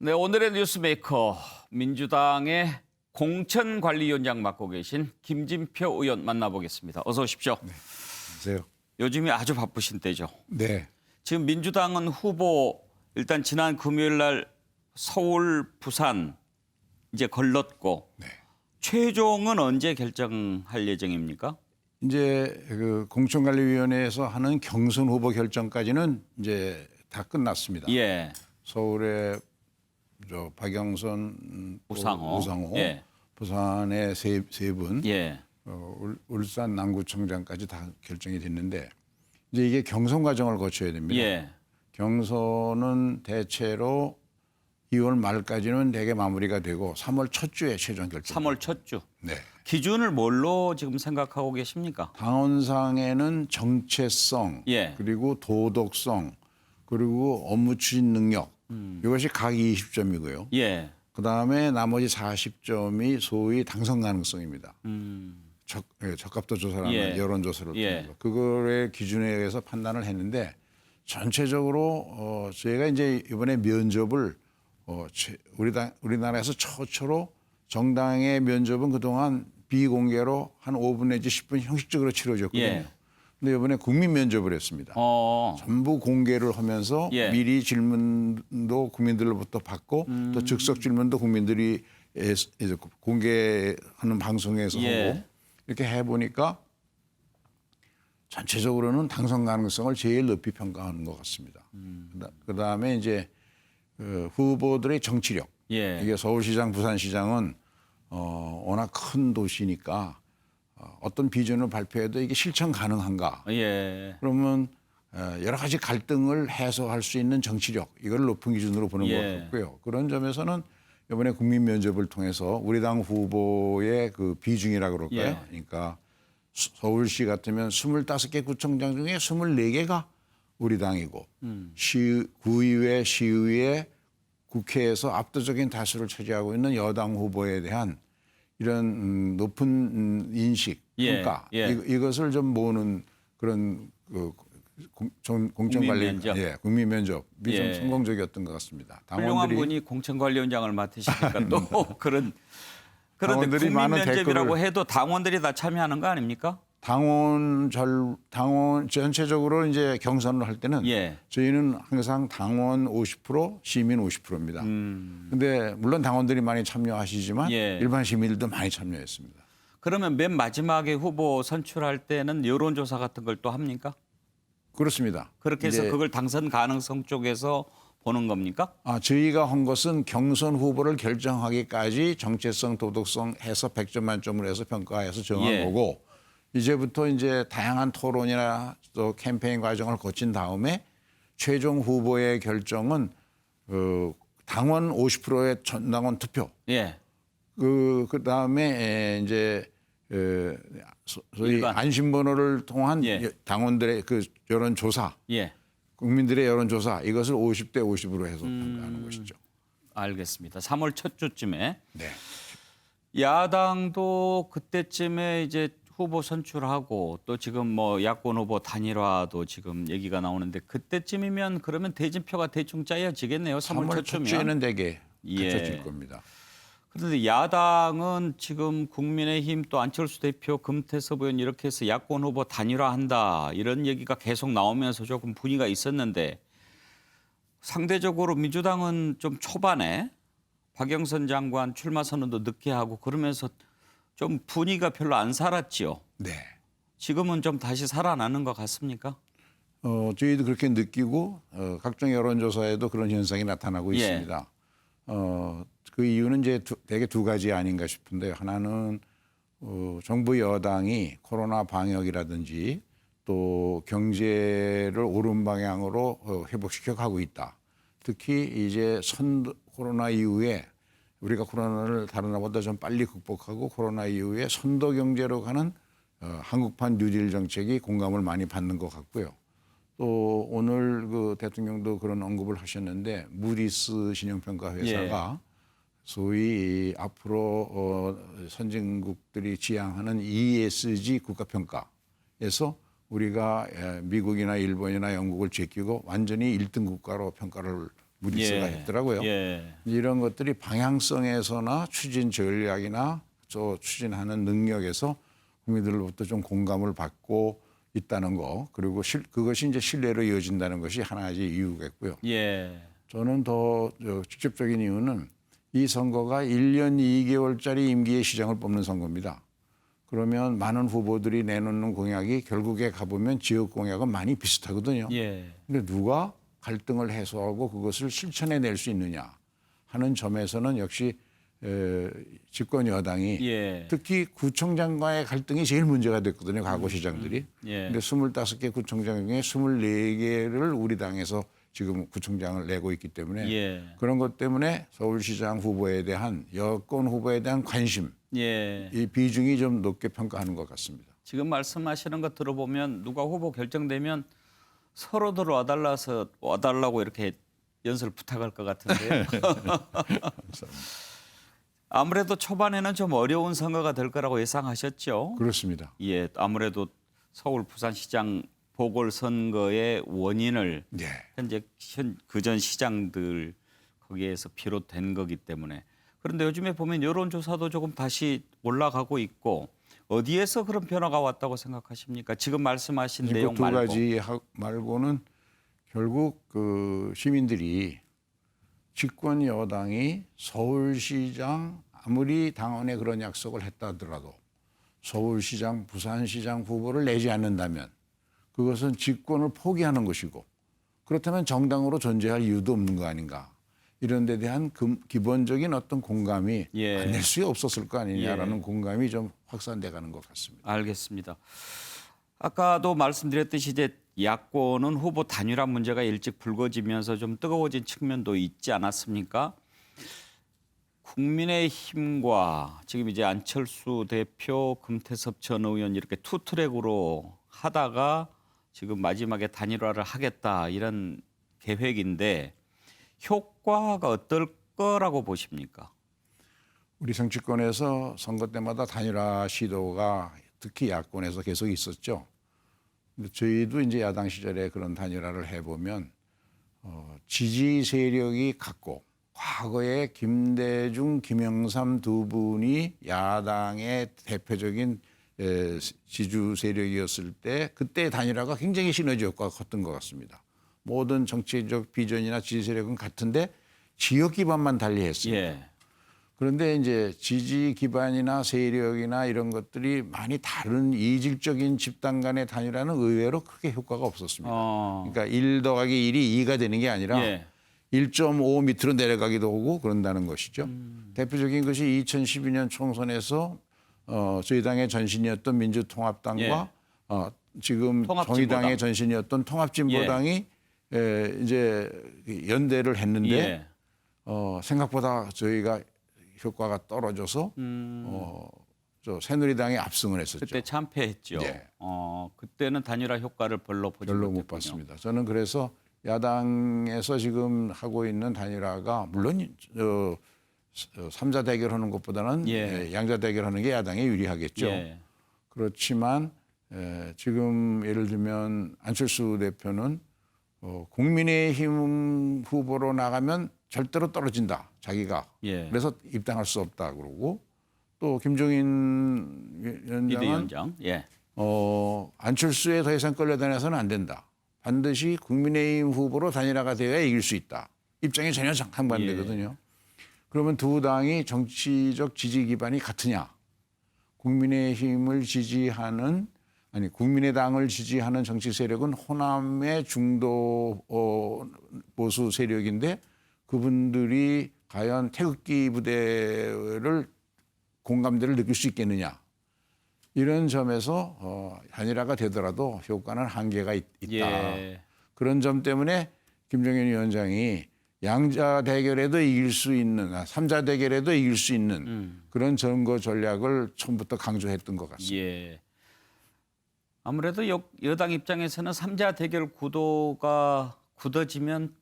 네, 오늘의 뉴스메이커 민주당의 공천관리위원장 맡고 계신 김진표 의원 만나보겠습니다. 어서 오십시오. 네, 안녕하세요. 요즘이 아주 바쁘신 때죠. 네, 지금 민주당은 후보 일단 지난 금요일 날 서울, 부산 이제 걸렀고 네. 최종은 언제 결정할 예정입니까? 이제 그 공천관리위원회에서 하는 경선 후보 결정까지는 이제 다 끝났습니다. 예, 서울의 박영선, 우상호, 우상호, 예. 부산의 세 분, 예, 울산 남구청장까지 다 결정이 됐는데 이제 이게 경선 과정을 거쳐야 됩니다. 예. 경선은 대체로 2월 말까지는 대개 마무리가 되고 3월 첫 주에 최종 결정. 3월 첫 주. 네. 기준을 뭘로 지금 생각하고 계십니까? 당원상에는 정체성, 예. 그리고 도덕성, 그리고 업무 추진 능력 이것이 각 20점이고요. 예. 그다음에 나머지 40점이 소위 당선 가능성입니다. 적합도 조사라는 예. 여론조사를 예. 통해서 그거의 기준에 의해서 판단을 했는데 전체적으로 저희가 이제 이번에 면접을 우리나라에서 최초로 정당의 면접은 그동안 비공개로 한 5분 내지 10분 형식적으로 치러졌거든요. 예. 근데 이번에 국민 면접을 했습니다. 전부 공개를 하면서 예. 미리 질문도 국민들로부터 받고 또 즉석 질문도 국민들이 이제 공개하는 방송에서 예. 하고 이렇게 해보니까 전체적으로는 당선 가능성을 제일 높이 평가하는 것 같습니다. 그다음에 이제 후보들의 정치력. 예. 이게 서울시장, 부산시장은 워낙 큰 도시니까 어떤 비전을 발표해도 이게 실천 가능한가? 예. 그러면 여러 가지 갈등을 해소할 수 있는 정치력 이걸 높은 기준으로 보는 예. 것 같고요. 그런 점에서는 이번에 국민 면접을 통해서 우리 당 후보의 그 비중이라고 그럴까요? 예. 그러니까 서울시 같으면 25개 구청장 중에 24개가 우리 당이고 구의회, 시의회, 국회에서 압도적인 다수를 차지하고 있는 여당 후보에 대한 이런 높은 인식, 예, 평가 예. 이것을 좀 모으는 그런 공천관리, 국민 면접이 예. 좀 성공적이었던 것 같습니다. 훌륭한 분이 공천관리위원장을 맡으시니까 또 그런데 당원들이 국민 많은 면접이라고 댓글을- 해도 당원들이 다 참여하는 거 아닙니까? 당원 전체적으로 이제 경선을 할 때는 예. 저희는 항상 당원 50%, 시민 50%입니다. 근데 물론 당원들이 많이 참여하시지만 예. 일반 시민들도 많이 참여했습니다. 그러면 맨 마지막에 후보 선출할 때는 여론조사 같은 걸 또 합니까? 그렇습니다. 그렇게 해서 이제 그걸 당선 가능성 쪽에서 보는 겁니까? 저희가 한 것은 경선 후보를 결정하기까지 정체성, 도덕성 해서 100점 만점으로 해서 평가해서 정한 예. 거고 이제부터 이제 다양한 토론이나 또 캠페인 과정을 거친 다음에 최종 후보의 결정은 당원 50%의 전당원 투표 예. 그다음에 이제 소위 일반. 안심번호를 통한 예. 당원들의 그 여론조사 예. 국민들의 여론조사 이것을 50대 50으로 해서 평가하는 것이죠. 알겠습니다. 3월 첫 주쯤에 네. 야당도 그때쯤에 이제 후보 선출하고 또 지금 뭐 야권 후보 단일화도 지금 얘기가 나오는데 그때쯤이면 그러면 대진표가 대충 짜여지겠네요. 3월 3월 초쯤이면. 첫째는 되게 예. 갖춰질 겁니다. 그런데 야당은 지금 국민의힘 또 안철수 대표, 금태섭 의원 이렇게 해서 야권 후보 단일화한다 이런 얘기가 계속 나오면서 조금 분위기가 있었는데 상대적으로 민주당은 좀 초반에 박영선 장관 출마 선언도 늦게 하고 그러면서 좀 분위기가 별로 안 살았지요. 네. 지금은 좀 다시 살아나는 것 같습니까? 저희도 그렇게 느끼고 각종 여론조사에도 그런 현상이 나타나고 예. 있습니다. 그 이유는 이제 대개 두 가지 아닌가 싶은데 하나는 정부 여당이 코로나 방역이라든지 또 경제를 옳은 방향으로 회복시켜 가고 있다. 특히 이제 코로나 이후에 우리가 코로나를 다른 나라보다 좀 빨리 극복하고 코로나 이후에 선도 경제로 가는 한국판 뉴딜 정책이 공감을 많이 받는 것 같고요. 또 오늘 그 대통령도 그런 언급을 하셨는데 무디스 신용평가 회사가 소위 앞으로 선진국들이 지향하는 ESG 국가평가에서 우리가 미국이나 일본이나 영국을 제끼고 완전히 1등 국가로 평가를 무디스가 예. 했더라고요. 예. 이런 것들이 방향성에서나 추진 전략이나 저 추진하는 능력에서 국민들로부터 좀 공감을 받고 있다는 거, 그리고 그것이 이제 신뢰로 이어진다는 것이 하나의 이유겠고요. 예. 저는 더 직접적인 이유는 이 선거가 1년 2개월짜리 임기의 시장을 뽑는 선거입니다. 그러면 많은 후보들이 내놓는 공약이 결국에 가보면 지역 공약은 많이 비슷하거든요. 예. 근데 누가 갈등을 해소하고 그것을 실천해낼 수 있느냐 하는 점에서는 역시 집권 여당이 예. 특히 구청장과의 갈등이 제일 문제가 됐거든요. 과거 시장들이. 예. 근데 25개 구청장 중에 24개를 우리 당에서 지금 구청장을 내고 있기 때문에 예. 그런 것 때문에 서울시장 후보에 대한 여권 후보에 대한 관심, 예. 이 비중이 좀 높게 평가하는 것 같습니다. 지금 말씀하시는 거 들어보면 누가 후보 결정되면 서로들 와달라고 이렇게 연설 부탁할 것 같은데요. 아무래도 초반에는 좀 어려운 선거가 될 거라고 예상하셨죠. 그렇습니다. 예, 아무래도 서울 부산시장 보궐선거의 원인을 네. 현재 그전 시장들 거기에서 비롯된 거기 때문에. 그런데 요즘에 보면 여론조사도 조금 다시 올라가고 있고 어디에서 그런 변화가 왔다고 생각하십니까? 지금 말씀하신 내용 두 말고. 가지 말고는 결국 그 시민들이 집권 여당이 서울시장 아무리 당원에 그런 약속을 했다 하더라도 서울시장, 부산시장 후보를 내지 않는다면 그것은 집권을 포기하는 것이고 그렇다면 정당으로 존재할 이유도 없는 거 아닌가. 이런 데 대한 기본적인 어떤 공감이 예. 안 낼 수 없었을 거 아니냐라는 예. 공감이 좀 확산돼 가는 것 같습니다. 알겠습니다. 아까도 말씀드렸듯이 이제 야권은 후보 단일화 문제가 일찍 불거지면서 좀 뜨거워진 측면도 있지 않았습니까? 국민의힘과 지금 이제 안철수 대표, 금태섭 전 의원 이렇게 투 트랙으로 하다가 지금 마지막에 단일화를 하겠다 이런 계획인데 효과가 어떨 거라고 보십니까? 우리 정치권에서 선거 때마다 단일화 시도가 특히 야권에서 계속 있었죠. 근데 저희도 이제 야당 시절에 그런 단일화를 해보면 지지 세력이 같고 과거에 김대중, 김영삼 두 분이 야당의 대표적인 지주 세력이었을 때 그때 단일화가 굉장히 시너지 효과가 컸던 것 같습니다. 모든 정치적 비전이나 지지 세력은 같은데 지역 기반만 달리했습니다. 예. 그런데 이제 지지 기반이나 세력이나 이런 것들이 많이 다른 이질적인 집단 간의 단일화는 의외로 크게 효과가 없었습니다. 그러니까 1 더하기 1이 2가 되는 게 아니라 예. 1.5 밑으로 내려가기도 하고 그런다는 것이죠. 대표적인 것이 2012년 총선에서 저희 당의 전신이었던 민주통합당과 지금 통합진보당. 정의당의 전신이었던 통합진보당이 이제 연대를 했는데 예. 생각보다 저희가 효과가 떨어져서 저 새누리당이 압승을 했었죠. 그때 참패했죠. 예. 그때는 단일화 효과를 별로 보지 별로 못 못했군요. 봤습니다. 저는 그래서 야당에서 지금 하고 있는 단일화가 물론 3자 대결하는 것보다는 예. 양자 대결하는 게 야당에 유리하겠죠. 예. 그렇지만 지금 예를 들면 안철수 대표는 국민의힘 후보로 나가면 절대로 떨어진다. 자기가. 예. 그래서 입당할 수 없다 그러고 또 김종인 위원장은 비대위원장. 예. 안철수에 더 이상 끌려다녀서는 안 된다. 반드시 국민의힘 후보로 단일화가 되어야 이길 수 있다. 입장이 전혀 상반되거든요. 그러면 두 당이 정치적 지지 기반이 같으냐? 국민의힘을 지지하는 아니 국민의당을 지지하는 정치 세력은 호남의 중도 보수 세력인데 그분들이 과연 태극기 부대를 공감대를 느낄 수 있겠느냐? 이런 점에서 단일화가 되더라도 효과는 한계가 있다. 예. 그런 점 때문에 김종인 위원장이 양자 대결에도 이길 수 있는, 3자 대결에도 이길 수 있는 그런 선거 전략을 처음부터 강조했던 것 같습니다. 예. 아무래도 여당 입장에서는 3자 대결 구도가 굳어지면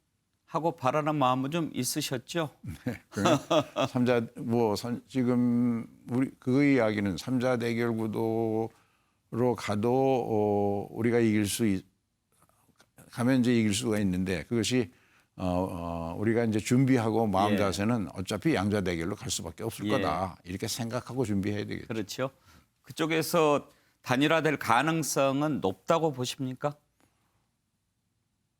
하고 바라는 마음은 좀 있으셨죠? 삼자 지금 우리 그 이야기는 3자 대결 구도로 가도 우리가 가면 이제 이길 수가 있는데 그것이 우리가 이제 준비하고 마음 예. 자세는 어차피 양자 대결로 갈 수밖에 없을 예. 거다. 이렇게 생각하고 준비해야 되겠죠. 그렇죠. 그쪽에서 단일화될 가능성은 높다고 보십니까?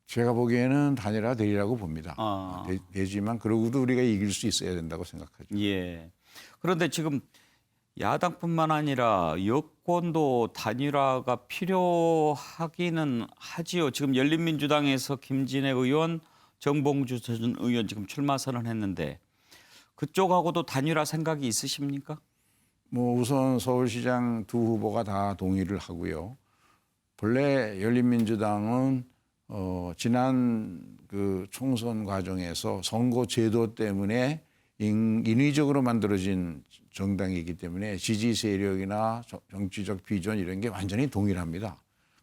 제가 보기에는 단일화 되리라고 봅니다. 아. 되지만 그러고도 우리가 이길 수 있어야 된다고 생각하죠. 예. 그런데 지금 야당뿐만 아니라 여권도 단일화가 필요하기는 하지요. 지금 열린민주당에서 김진애 의원, 정봉주 전 의원 지금 출마 선언했는데 그쪽하고도 단일화 생각이 있으십니까? 뭐 우선 서울시장 두 후보가 다 동의를 하고요. 본래 열린민주당은 지난 그 총선 과정에서 선거 제도 때문에 인위적으로 만들어진 정당이기 때문에 지지 세력이나 정치적 비전 이런 게 완전히 동일합니다.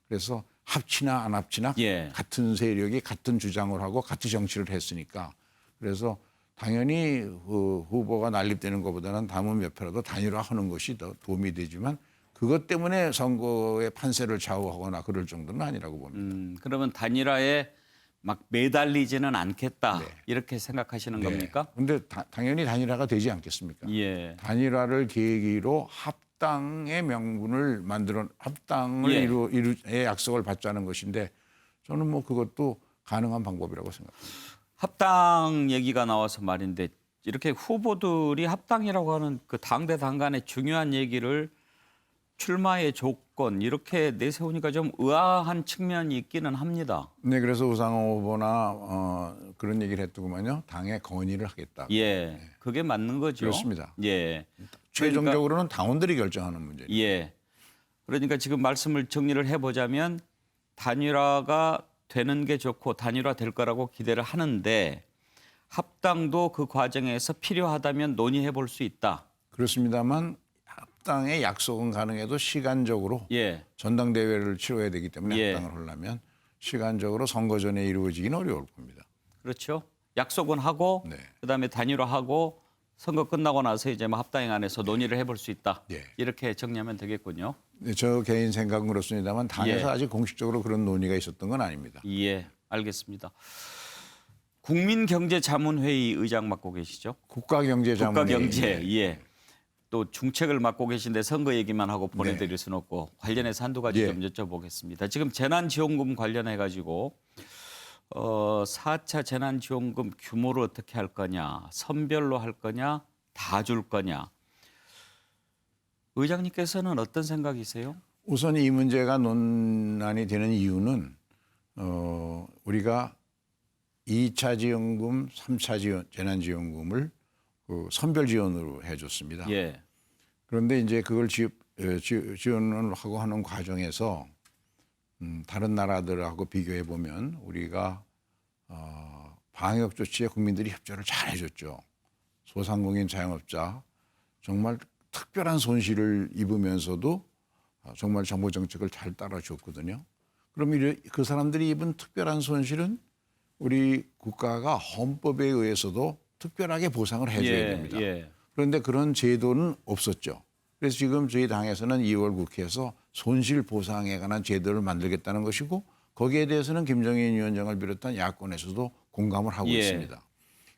그래서 합치나 안 합치나 예. 같은 세력이 같은 주장을 하고 같은 정치를 했으니까 그래서 당연히 그 후보가 난립되는 것보다는 담은 몇 표라도 단일화하는 것이 더 도움이 되지만 그것 때문에 선거의 판세를 좌우하거나 그럴 정도는 아니라고 봅니다. 그러면 단일화에 막 매달리지는 않겠다 네. 이렇게 생각하시는 겁니까? 그런데 당연히 단일화가 되지 않겠습니까? 예. 단일화를 계기로 합당의 명분을 만들어 합당을 예. 이루의 약속을 받자는 것인데 저는 뭐 그것도 가능한 방법이라고 생각합니다. 합당 얘기가 나와서 말인데 이렇게 후보들이 합당이라고 하는 그 당대 당간의 중요한 얘기를 출마의 조건 이렇게 내세우니까 좀 의아한 측면이 있기는 합니다. 네, 그래서 우상호 후보나 그런 얘기를 했더구만요. 당에 건의를 하겠다. 예, 그게 맞는 거죠. 그렇습니다. 예, 최종적으로는 당원들이 결정하는 문제죠. 예. 그러니까 지금 말씀을 정리를 해보자면 단일화가 되는 게 좋고 단일화 될 거라고 기대를 하는데 합당도 그 과정에서 필요하다면 논의해 볼 수 있다. 그렇습니다만 합당의 약속은 가능해도 시간적으로 예, 전당대회를 치러야 되기 때문에 예. 합당을 하려면 시간적으로 선거 전에 이루어지기는 어려울 겁니다. 그렇죠. 약속은 하고 네. 그다음에 단일화하고 선거 끝나고 나서 이제 뭐 합당 안에서 논의를 해볼 수 있다. 예. 이렇게 정리하면 되겠군요. 네, 저 개인 생각은 그렇습니다만 당에서 예. 아직 공식적으로 그런 논의가 있었던 건 아닙니다. 예, 알겠습니다. 국민경제자문회의 의장 맡고 계시죠? 국가경제자문회의. 국가경제, 예. 또 중책을 맡고 계신데 선거 얘기만 하고 보내드릴 수는 없고 관련해서 한두 가지 예. 좀 여쭤보겠습니다. 지금 재난지원금 관련해 가지고 4차 재난지원금 규모를 어떻게 할 거냐, 선별로 할 거냐, 다 줄 거냐. 의장님께서는 어떤 생각이세요? 우선 이 문제가 논란이 되는 이유는 우리가 2차 지원금, 3차 재난지원금을 그 선별 지원으로 해줬습니다. 예, 그런데 이제 그걸 지원을 하고 하는 과정에서 다른 나라들하고 비교해 보면 우리가 방역 조치에 국민들이 협조를 잘 해줬죠. 소상공인 자영업자 정말 특별한 손실을 입으면서도 정말 정부 정책을 잘 따라줬거든요. 그럼 그 사람들이 입은 특별한 손실은 우리 국가가 헌법에 의해서도 특별하게 보상을 해줘야 됩니다. 예. 그런데 그런 제도는 없었죠. 그래서 지금 저희 당에서는 2월 국회에서 손실 보상에 관한 제도를 만들겠다는 것이고 거기에 대해서는 김정인 위원장을 비롯한 야권에서도 공감을 하고 예. 있습니다.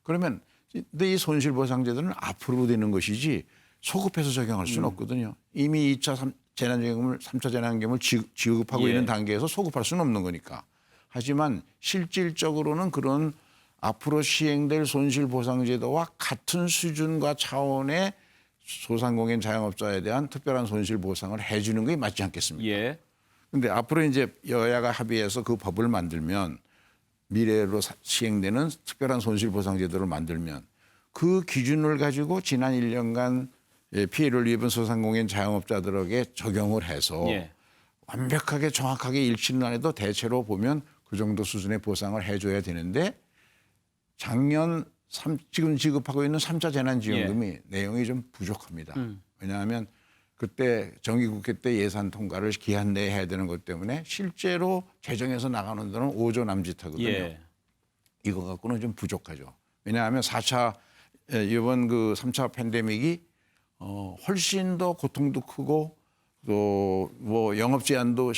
그러면 근데 이 손실 보상 제도는 앞으로 되는 것이지 소급해서 적용할 수는 없거든요. 이미 2차 재난지원금을 3차 재난지원금을 지급하고 예. 있는 단계에서 소급할 수는 없는 거니까. 하지만 실질적으로는 그런 앞으로 시행될 손실보상제도와 같은 수준과 차원의 소상공인 자영업자에 대한 특별한 손실보상을 해주는 게 맞지 않겠습니까? 예. 그런데 앞으로 이제 여야가 합의해서 그 법을 만들면 미래로 시행되는 특별한 손실보상제도를 만들면 그 기준을 가지고 지난 1년간 피해를 입은 소상공인 자영업자들에게 적용을 해서 예. 완벽하게 정확하게 일치는 안 해도 대체로 보면 그 정도 수준의 보상을 해줘야 되는데 작년 지금 지급하고 있는 3차 재난지원금이 내용이 좀 부족합니다. 왜냐하면 그때 정기국회 때 예산 통과를 기한 내에 해야 되는 것 때문에 실제로 재정에서 나가는 돈은 5조 남짓하거든요. 예. 이거 갖고는 좀 부족하죠. 왜냐하면 4차 이번 그 3차 팬데믹이 훨씬 더 고통도 크고 또 뭐 영업 제한도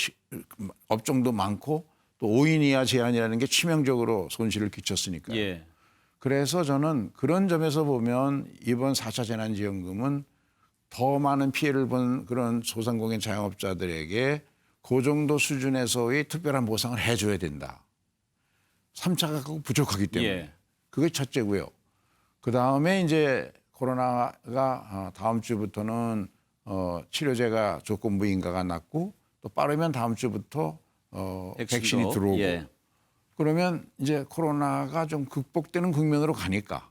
업종도 많고 또 5인 이하 제한이라는 게 치명적으로 손실을 끼쳤으니까요. 예. 그래서 저는 그런 점에서 보면 이번 4차 재난지원금은 더 많은 피해를 본 그런 소상공인 자영업자들에게 그 정도 수준에서의 특별한 보상을 해줘야 된다. 3차가 꼭 부족하기 때문에. 예. 그게 첫째고요. 그다음에 이제 코로나가 다음 주부터는 치료제가 조건부 인가가 났고 또 빠르면 다음 주부터 백신이 들어오고 예. 그러면 이제 코로나가 좀 극복되는 국면으로 가니까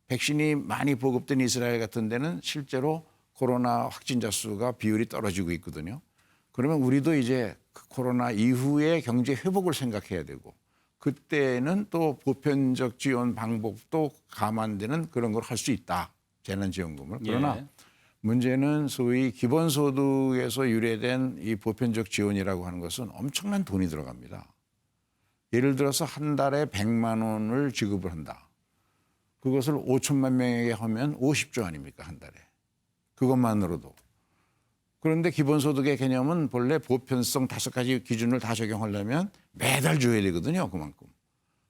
백신이 많이 보급된 이스라엘 같은 데는 실제로 코로나 확진자 수가 비율이 떨어지고 있거든요. 그러면 우리도 이제 그 코로나 이후의 경제 회복을 생각해야 되고 그때는 또 보편적 지원 방법도 감안되는 그런 걸 할 수 있다. 재난지원금을. 그러나 예. 문제는 소위 기본소득에서 유래된 이 보편적 지원이라고 하는 것은 엄청난 돈이 들어갑니다. 예를 들어서 한 달에 100만 원을 지급을 한다. 그것을 5천만 명에게 하면 50조 아닙니까 한 달에. 그것만으로도. 그런데 기본소득의 개념은 본래 보편성 5가지 기준을 다 적용하려면 매달 줘야 되거든요. 그만큼.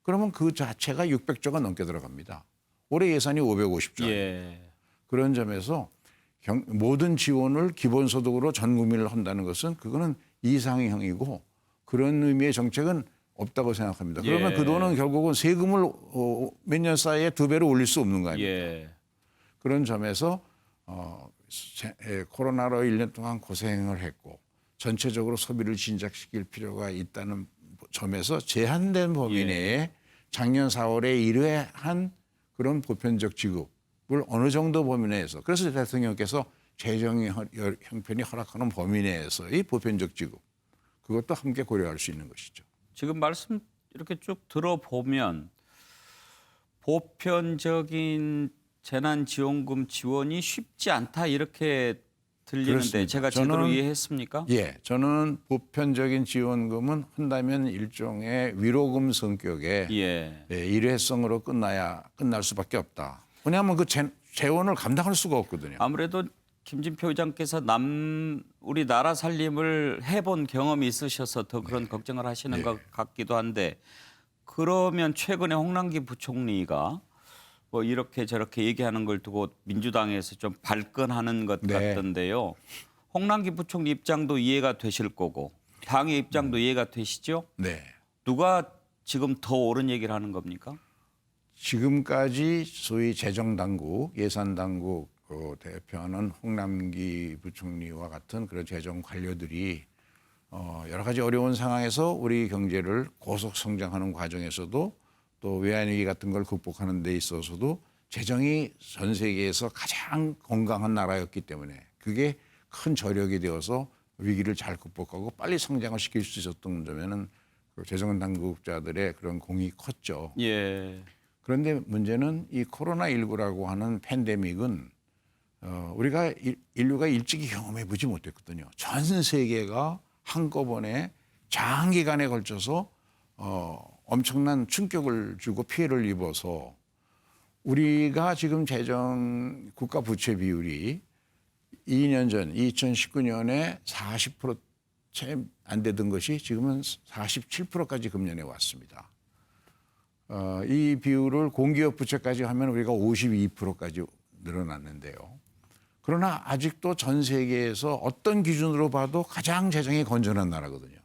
그러면 그 자체가 600조가 넘게 들어갑니다. 올해 예산이 550조. 예. 그런 점에서 모든 지원을 기본소득으로 전 국민을 한다는 것은 그거는 이상형이고 그런 의미의 정책은 없다고 생각합니다. 그러면 예. 그 돈은 결국은 세금을 몇 년 사이에 2배로 올릴 수 없는 거 아닙니까? 예. 그런 점에서 코로나로 1년 동안 고생을 했고 전체적으로 소비를 진작시킬 필요가 있다는 점에서 제한된 범위 내에 작년 4월에 이러한 그런 보편적 지급을 어느 정도 범위 내에서 그래서 대통령께서 재정 형편이 허락하는 범위 내에서의 보편적 지급 그것도 함께 고려할 수 있는 것이죠. 지금 말씀 이렇게 쭉 들어보면 보편적인 재난지원금 지원이 쉽지 않다 이렇게 들리는데 그렇습니다. 제가 제대로 이해했습니까? 예, 저는 보편적인 지원금은 한다면 일종의 위로금 성격의 예. 일회성으로 끝날 수밖에 없다. 왜냐하면 그 재원을 감당할 수가 없거든요. 아무래도 김진표 의장께서 우리나라 살림을 해본 경험이 있으셔서 더 그런 걱정을 하시는 것 같기도 한데 그러면 최근에 홍남기 부총리가 뭐 이렇게 저렇게 얘기하는 걸 두고 민주당에서 좀 발끈하는 것 같던데요. 홍남기 부총리 입장도 이해가 되실 거고 당의 입장도 이해가 되시죠? 네. 누가 지금 더 옳은 얘기를 하는 겁니까? 지금까지 소위 재정당국, 예산당국 대표하는 홍남기 부총리와 같은 그런 재정 관료들이 여러 가지 어려운 상황에서 우리 경제를 고속 성장하는 과정에서도 또 외환위기 같은 걸 극복하는 데 있어서도 재정이 전 세계에서 가장 건강한 나라였기 때문에 그게 큰 저력이 되어서 위기를 잘 극복하고 빨리 성장을 시킬 수 있었던 점에는 그 재정 당국자들의 그런 공이 컸죠. 예. 그런데 문제는 이 코로나19라고 하는 팬데믹은 우리가 인류가 일찍이 경험해 보지 못했거든요. 전 세계가 한꺼번에 장기간에 걸쳐서 엄청난 충격을 주고 피해를 입어서 우리가 지금 재정 국가 부채 비율이 2년 전 2019년에 40%채 안 되던 것이 지금은 47%까지 금년에 왔습니다. 이 비율을 공기업 부채까지 하면 우리가 52%까지 늘어났는데요. 그러나 아직도 전 세계에서 어떤 기준으로 봐도 가장 재정이 건전한 나라거든요.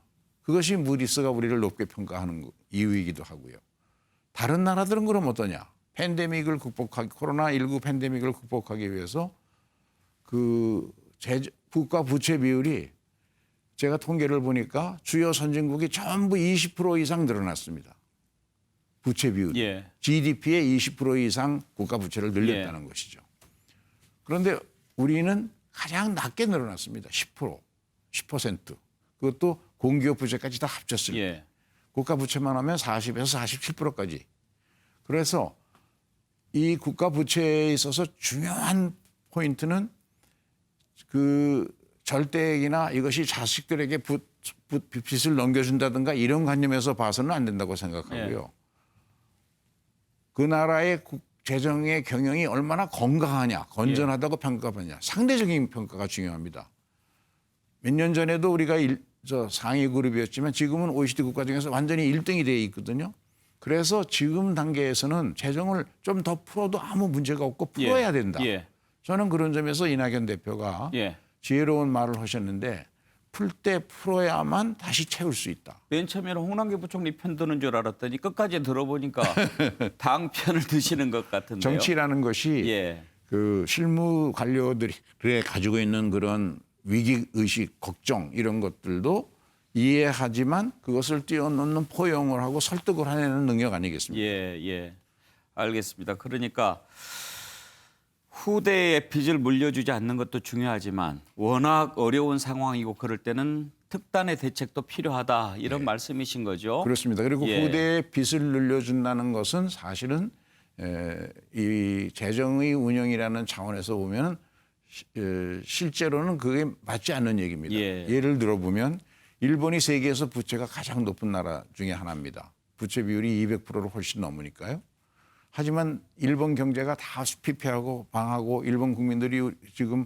그것이 무디스가 우리를 높게 평가하는 이유이기도 하고요. 다른 나라들은 그럼 어떠냐? 팬데믹을 코로나19 팬데믹을 극복하기 위해서 그 국가 부채 비율이 제가 통계를 보니까 주요 선진국이 전부 20% 이상 늘어났습니다. 부채 비율이. 예. GDP의 20% 이상 국가 부채를 늘렸다는 것이죠. 그런데 우리는 가장 낮게 늘어났습니다. 10%. 그것도 공기업 부채까지 다 합쳤을 때. 예. 국가 부채만 하면 40에서 47%까지. 그래서 이 국가 부채에 있어서 중요한 포인트는 그 절대액이나 이것이 자식들에게 빚을 넘겨준다든가 이런 관념에서 봐서는 안 된다고 생각하고요. 그 나라의 재정의 경영이 얼마나 건강하냐, 건전하다고 평가하냐. 상대적인 평가가 중요합니다. 몇 년 전에도 우리가 저 상위 그룹이었지만 지금은 OECD 국가 중에서 완전히 1등이 돼 있거든요. 그래서 지금 단계에서는 재정을 좀 더 풀어도 아무 문제가 없고 풀어야 된다. 예. 저는 그런 점에서 이낙연 대표가 예. 지혜로운 말을 하셨는데 풀 때 풀어야만 다시 채울 수 있다. 맨 처음에는 홍남기 부총리 편 드는 줄 알았더니 끝까지 들어보니까 당 편을 드시는 것 같은데요. 정치라는 것이 예. 그 실무 관료들이 가지고 있는 그런 위기 의식, 걱정 이런 것들도 이해하지만 그것을 뛰어넘는 포용을 하고 설득을 해내는 능력 아니겠습니까? 예, 예. 알겠습니다. 그러니까 후대에 빚을 물려주지 않는 것도 중요하지만 워낙 어려운 상황이고 그럴 때는 특단의 대책도 필요하다 이런 말씀이신 거죠. 그렇습니다. 그리고 예. 후대에 빚을 늘려준다는 것은 사실은 이 재정의 운영이라는 차원에서 보면 실제로는 그게 맞지 않는 얘기입니다. 예. 예를 들어 보면 일본이 세계에서 부채가 가장 높은 나라 중에 하나입니다. 부채 비율이 200%를 훨씬 넘으니까요. 하지만 일본 경제가 다 피폐하고 방하고 일본 국민들이 지금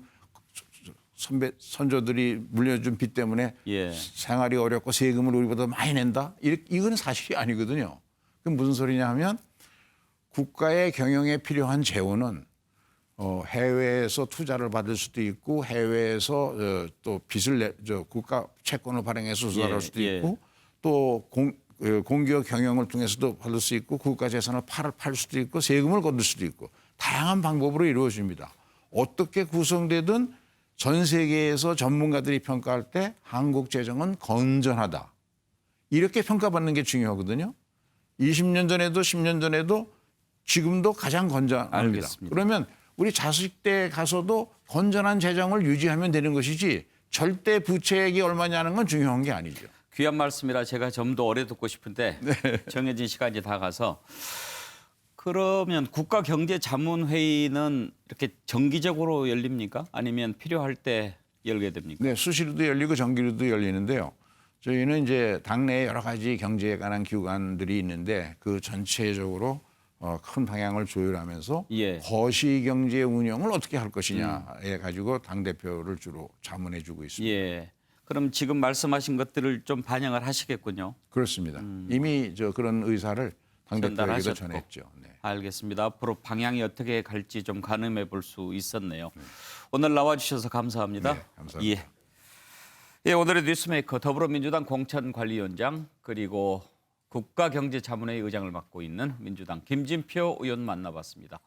선조들이 물려준 빚 때문에 예. 생활이 어렵고 세금을 우리보다 많이 낸다? 이건 사실이 아니거든요. 그럼 무슨 소리냐 하면 국가의 경영에 필요한 재원은 해외에서 투자를 받을 수도 있고 해외에서 또 빚을 국가 채권을 발행해서 수달할 수도 예. 있고 또 공기업 경영을 통해서도 받을 수 있고 국가 재산을 팔 수도 있고 세금을 거둘 수도 있고 다양한 방법으로 이루어집니다. 어떻게 구성되든 전 세계에서 전문가들이 평가할 때 한국 재정은 건전하다. 이렇게 평가받는 게 중요하거든요. 20년 전에도 10년 전에도 지금도 가장 건전합니다. 알겠습니다. 그러면 우리 자식 때 가서도 건전한 재정을 유지하면 되는 것이지 절대 부채액이 얼마냐는 건 중요한 게 아니죠. 귀한 말씀이라 제가 좀 더 오래 듣고 싶은데 정해진 시간이 다 가서 그러면 국가경제자문회의는 이렇게 정기적으로 열립니까? 아니면 필요할 때 열게 됩니까? 네, 수시로도 열리고 정기로도 열리는데요. 저희는 이제 당내에 여러 가지 경제에 관한 기관들이 있는데 그 전체적으로 큰 방향을 조율하면서 예. 거시경제 운영을 어떻게 할 것이냐에 가지고 당대표를 주로 자문해주고 있습니다. 예. 그럼 지금 말씀하신 것들을 좀 반영을 하시겠군요. 그렇습니다. 이미 그런 의사를 당대표에게도 전달하셨고. 전했죠. 네. 알겠습니다. 앞으로 방향이 어떻게 갈지 좀 가늠해 볼 수 있었네요. 오늘 나와주셔서 감사합니다. 네, 감사합니다. 예. 예, 오늘의 뉴스메이커 더불어민주당 공천관리위원장 그리고 국가경제자문회의 의장을 맡고 있는 민주당 김진표 의원 만나봤습니다.